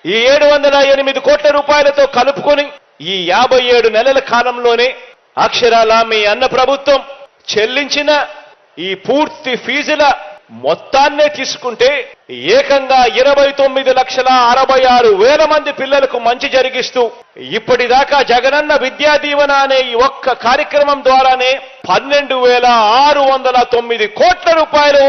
ఈ 708 కోట్ల రూపాయలతో కలుపుకొని ఈ 57 నెలల కాలంలోనే అక్షరాల మీ అన్న ప్రభుత్వం చెల్లించిన ఈ పూర్తి ఫీజుల మొత్తాన్నే తీసుకుంటే ఏకంగా 29,66,000 మంది పిల్లలకు మంచి జరిగిస్తూ ఇప్పటిదాకా జగనన్న విద్యా దీవెన అనే ఈ ఒక్క కార్యక్రమం ద్వారానే 12,609 కోట్ల రూపాయలు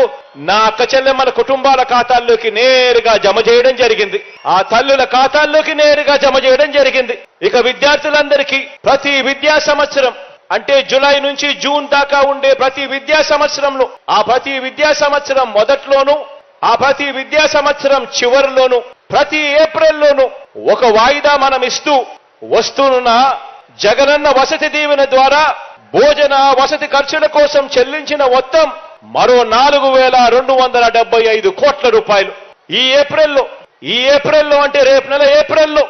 నా అక్క చెల్లెమ్మల కుటుంబాల ఖాతాల్లోకి నేరుగా జమ చేయడం జరిగింది. ఆ తల్లుల ఖాతాల్లోకి నేరుగా జమ చేయడం జరిగింది. ఇక విద్యార్థులందరికీ ప్రతి విద్యా సంవత్సరం అంటే జూలై నుంచి జూన్ దాకా ఉండే ప్రతి విద్యా సంవత్సరంలో ఆ ప్రతి విద్యా సంవత్సరం మొదట్లోనూ ఆ ప్రతి విద్యా సంవత్సరం చివరిలోనూ ప్రతి ఏప్రిల్లోనూ ఒక వాయిదా మనం ఇస్తూ వస్తున్న జగనన్న వసతి దీవెన ద్వారా భోజన వసతి ఖర్చుల కోసం చెల్లించిన మొత్తం మరో 4,275 కోట్ల రూపాయలు ఈ ఏప్రిల్లో అంటే రేపు నెల ఏప్రిల్లో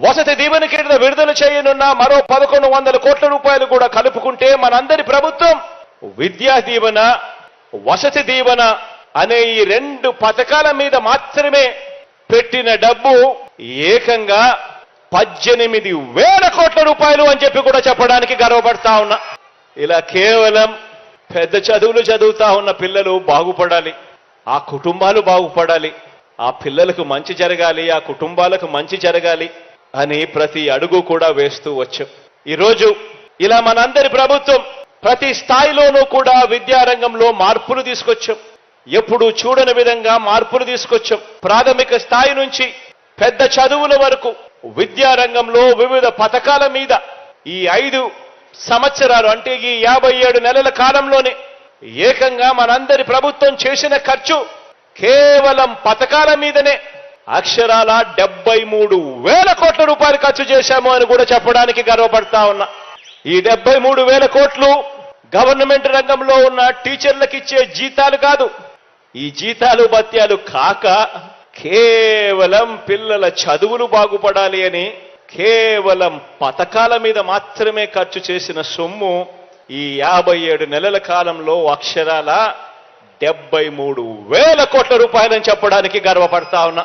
వసతి దీవెన కింద విడుదల చేయనున్న మరో 1,100 కోట్ల రూపాయలు కూడా కలుపుకుంటే మనందరి ప్రభుత్వం విద్యా దీవెన వసతి దీవెన అనే ఈ 2 పథకాల మీద మాత్రమే పెట్టిన డబ్బు ఏకంగా 18,000 కోట్ల రూపాయలు అని చెప్పి కూడా చెప్పడానికి గర్వపడతా ఉన్నా. ఇలా కేవలం పెద్ద చదువులు చదువుతా ఉన్న పిల్లలు బాగుపడాలి, ఆ కుటుంబాలు బాగుపడాలి, ఆ పిల్లలకు మంచి జరగాలి, ఆ కుటుంబాలకు మంచి జరగాలి అని ప్రతి అడుగు కూడా వేస్తూ వచ్చాం. ఈరోజు ఇలా మనందరి ప్రభుత్వం ప్రతి స్థాయిలోనూ కూడా విద్యారంగంలో మార్పులు తీసుకొచ్చాం. ఎప్పుడు చూడని విధంగా మార్పులు తీసుకొచ్చాం. ప్రాథమిక స్థాయి నుంచి పెద్ద చదువుల వరకు విద్యారంగంలో వివిధ పథకాల మీద ఈ 5 సంవత్సరాలు అంటే ఈ 57 నెలల కాలంలోనే ఏకంగా మనందరి ప్రభుత్వం చేసిన ఖర్చు కేవలం పథకాల మీదనే అక్షరాల 73,000 కోట్ల రూపాయలు ఖర్చు చేశాము అని కూడా చెప్పడానికి గర్వపడతా ఉన్నా. ఈ 73,000 కోట్లు గవర్నమెంట్ రంగంలో ఉన్న టీచర్లకు ఇచ్చే జీతాలు కాదు, ఈ జీతాలు భత్యాలు కాక కేవలం పిల్లల చదువులు బాగుపడాలి అని కేవలం పథకాల మీద మాత్రమే ఖర్చు చేసిన సొమ్ము ఈ 57 నెలల కాలంలో అక్షరాల 73,000 కోట్ల రూపాయలని చెప్పడానికి గర్వపడతా ఉన్నా.